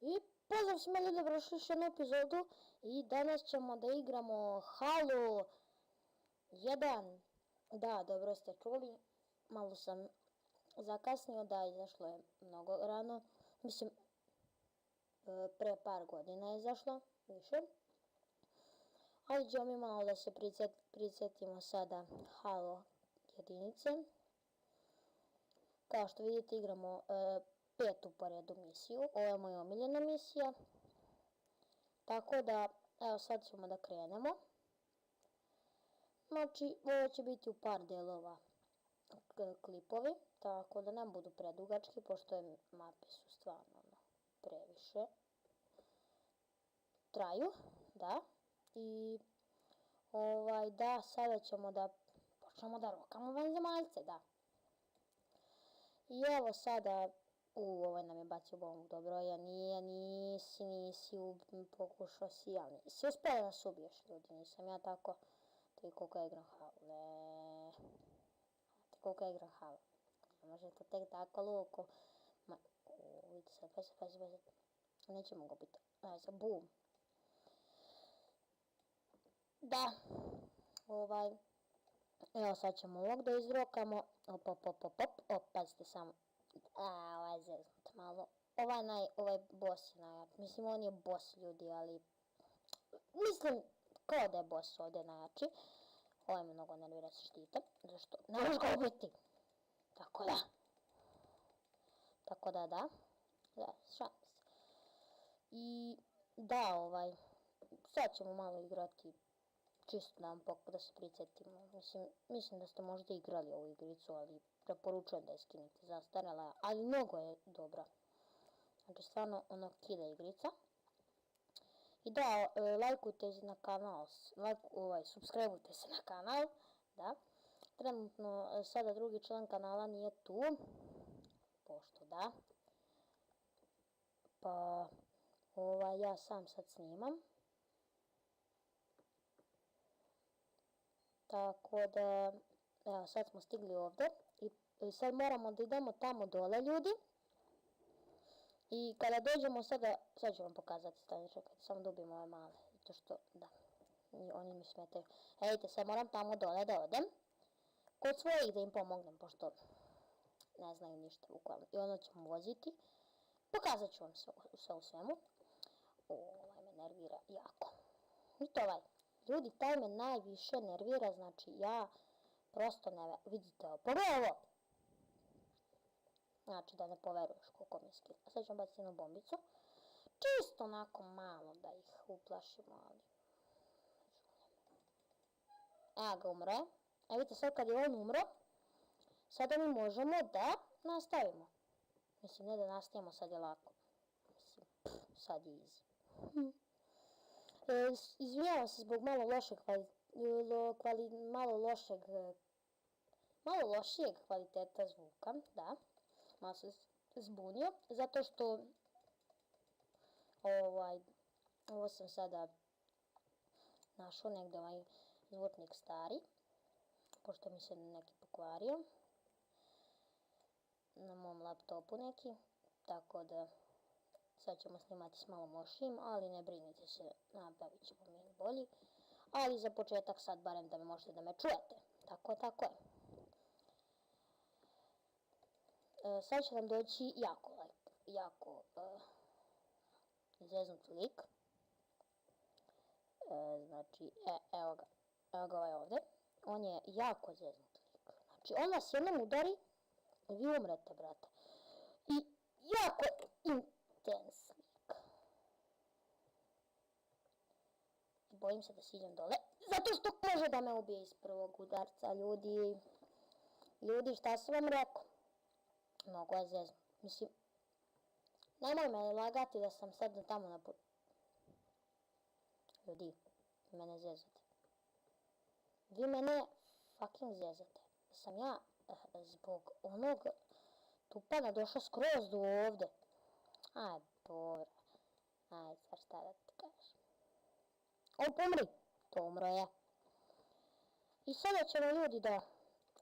I pozdrav svima ljudi, dobrodošli još jednu epizodu i danas ćemo da igramo Halo 1. Da, dobro ste čuli, malo sam zakasnio, da, izašlo je mnogo rano, mislim, pre par godina je izašlo, više. Ali ćemo mi malo da se prisjetimo sada Halo jedinice. Kao što vidite igramo petu po redu misiju, ovo je moja omiljena misija. Tako da, evo sad ćemo da krenemo. Znači, ovo će biti u par delova klipovi, tako da nam budu predugački, pošto je mape su stvarno previše. Traju, da. I, da, sada ćemo da počnemo da rokamo vanzemaljce, da. I evo sada, ovaj nam je bacio bombu, dobro, ja nisi, pokušao si, ali nisi uspjela da nas ubiješ, ljudi, nisam ja tako, to je koliko ja igram Halo, znate koliko ja igram Halo, ne može to tek tako loko, vidite sad, pazi, nećemo ga biti, bum, da, evo sad ćemo ovog da izrokamo, op, pazite samo, ovaj je zeznut malo, ovaj boss je najjači, mislim on je boss ljudi, ali, mislim kao da je boss ovdje najjači, ovaj me mnogo nervira sa štitom, zašto ne možeš ga ubiti, tako da, šalim se, i da sad ćemo malo igrati, čisto da se prisjetimo, mislim da ste možda igrali ovu igricu, ali preporučujem da je skinete, zastarjela, ali mnogo je dobra. Znači stvarno ono kida igrica. I da, lajkujte se na kanal, subscribeujte se na kanal, da. Trenutno sada drugi član kanala nije tu, pošto da. Pa, ja sam sad snimam. Tako da, evo sad smo stigli ovdje i sad moramo da idemo tamo dole ljudi. I kada dođemo sada, sad ću vam pokazati, stani čekajte, samo dobijemo ove male, zato što, da, oni mi smetaju. Vidite, sad moram tamo dole da odem, kod svojih da im pomognem, pošto ne znaju ništa bukvalno. I ono ćemo voziti, pokazat ću vam sve u svemu. Ovaj me nervira jako. I to ljudi, taj me najviše nervira, znači ja prosto ne, vidite ovo, pogledaj ovo! Znači da ne poveruješ koliko mi je skill. A sad ćemo baciti jednu bombicu. Čisto onako malo da ih uplašimo, ali... Evo ga umre. A vidite sad kad je on umro, sada mi možemo da nastavimo. Mislim, ne da nastavimo, sad je lako. Mislim, sad je easy. Izvijavam se zbog malo lošijeg kvaliteta zvuka, da, malo se zbunio, zato što ovo sam sada našao negdje zvučnik stari, pošto mi se neki pokvario, na mom laptopu neki, tako da sad ćemo snimati s malo lošijim, ali ne brinite se, nabavit ćemo mi bolji, ali za početak sad barem da me možete da me čujete, tako je. Sad će nam doći jako zeznut lik, znači, evo ga ovaj ovdje, on je jako zeznut lik, znači on vas jednom udari i vi umrete, brate, i jako intens lik. Bojim se da siđem dole, zato što može da me ubije iz prvog udarca, ljudi, šta sam vam rekao? Mnogo je zeznut, mislim, nemoj me lagati da sam sad tamo na putu. Ljudi, vi mene zezate. Vi mene fucking zezate. Sam ja zbog onog tupana došla skroz do ovdje. Aj, dobro. Aj, sad šta da ti kažem. Pomri! To umro je. I sada ćemo ljudi da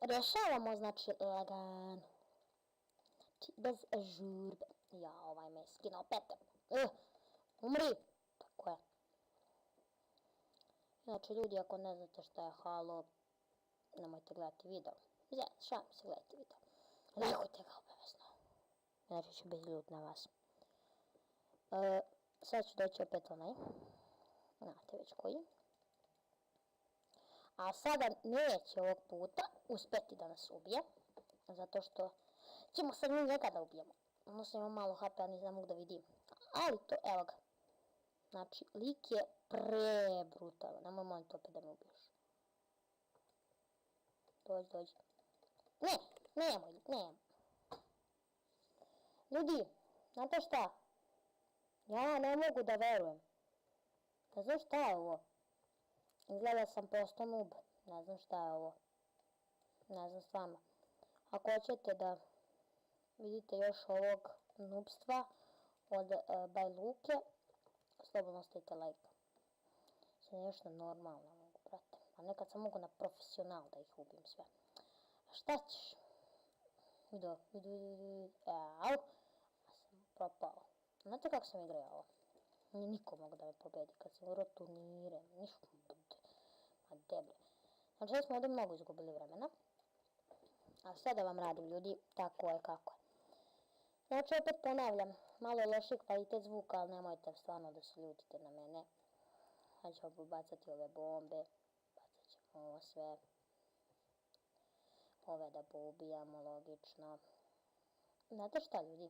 rešavamo, znači, lagano. Bez žurbe. Ja, ovaj me skinuo petom. Umri! Tako je. Inače, ljudi, ako ne znate šta je halo, nemojte gledati video. Šalim se, gledajte video. Lajkujte ga obavezno. Inače ću biti ljut na vas. Sad ću doći opet onaj. Znate već koji. A sada neće ovog puta uspjeti da nas ubije. Zato što ćemo sad mi njega da ubijemo. Odnosno imam malo HP, a ne mogu da vidim. Ali to, evo ga. Znači, lik je prebrutalan. Nemoj molim to opet da me ubiješ. Dođi. Ne, nemoj. Ljudi, znate šta? Ja ne mogu da verujem. Ne znam šta je ovo. Izgleda sam postao noob. Ne znam šta je ovo. Ne znam stvarno. Ako hoćete da vidite još ovog noobstva od Bajluke, slobodno stavite like. Sad nešto normalno mogu, brate. A nekad sam mogu na profesional da ih ubim sve. A šta ćeš? Vidio. Au. Ja sam propao. Znate kako sam igrao ovo? Niko mogu da me pobedi kad sam igrao turnire. Ništa. Ma deble. Znači da smo ovdje mnogo izgubili vremena. A sve da vam radim, ljudi, tako je kako je. Znači opet ponavljam, malo je loši kvalitet zvuka, ali nemojte stvarno da se ljutite na mene. Sad ćemo pobacati ove bombe, bacat ćemo ovo sve. Ove da poubijamo, logično. Znate šta, ljudi?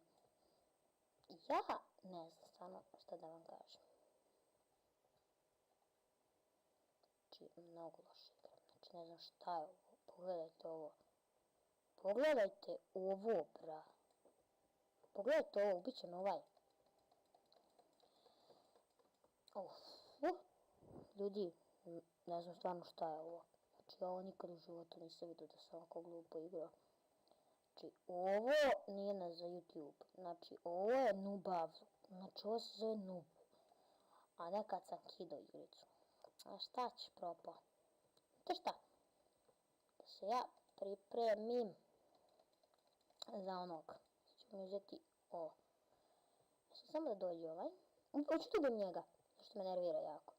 Ja ne znam stvarno šta da vam kažem. Znači, mnogo loši igram. Znači, ne znam šta je ovo. Pogledajte ovo. Pogledajte ovo, bra. Pogledajte ovo, ubit će me ovaj. Ljudi, ne znam stvarno šta je ovo. Znači, ovo nikad u životu nisam vidio da sam ovako glupo igrao. Znači, ovo nije za YouTube. Znači, ovo je noobavluk. Znači, ovo se zove noob. A nekad sam kidao igricu. A šta ćeš propao? Znate šta? Da se ja pripremim za onog. Ću mi uzeti ovo. Samo da dođe ovaj. Hoću da ubijem njega. Zašto me nervira jako.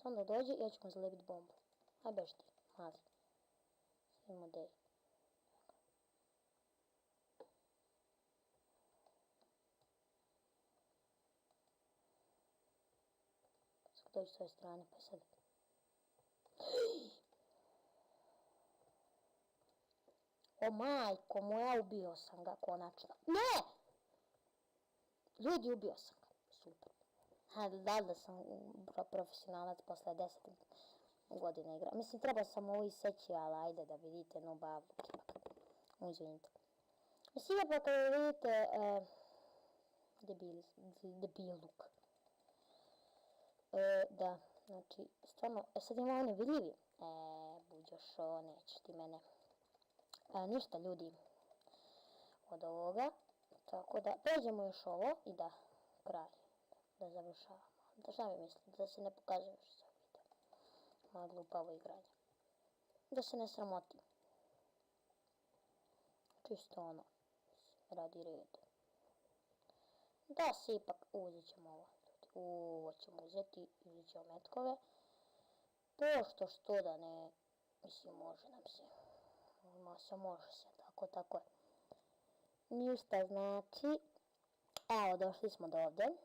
Samo da dođe i ja ću mu zalebiti bombu. Aj bež ti, mali. Svidimo gdje je. Sad dođe s ove strane pa sad. O majko moja, ubio sam ga konačno. Ne! Ljudi, ubio sam ga. Super. Da sam profesionalac posle 10 godina igra. Mislim, trebao sam ovo iseći, ali ajde da vidite noobavluk ipak. Izvinite. Mislim, ipak kada vidite debiluk. Da, znači, stvarno, sad ima oni vidljivi. Buđošo, neće ti mene. Ništa, ljudi, od ovoga. Tako da, pređemo još ovo i da, kraj. Da završavamo. Da šta mi mislite? Da se ne pokaže još sve video. Moje glupavo igranje. Da se ne sramotim. Čisto ono. Radi red. Da se ipak uzet ćemo ovo. Ovo ćemo uzeti. Uzet ćemo metkove. Pošto što da ne. Mislim, može nam se. Može se. Tako je. Ništa znači. Evo, došli smo do ovdje.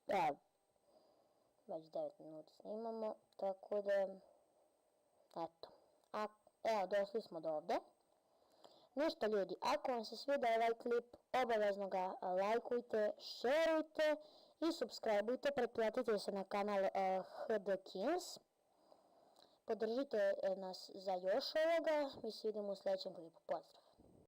Evo, već 9 minuta snimamo, tako da, eto. Evo, došli smo do ovdje. Ništa, ljudi, ako vam se sviđa ovaj klip, obavezno ga lajkujte, šerujte i subscribeujte, pretplatite se na kanal HDKings. Podržite nas za još ovoga, mi se vidimo u sljedećem klipu, pozdrav!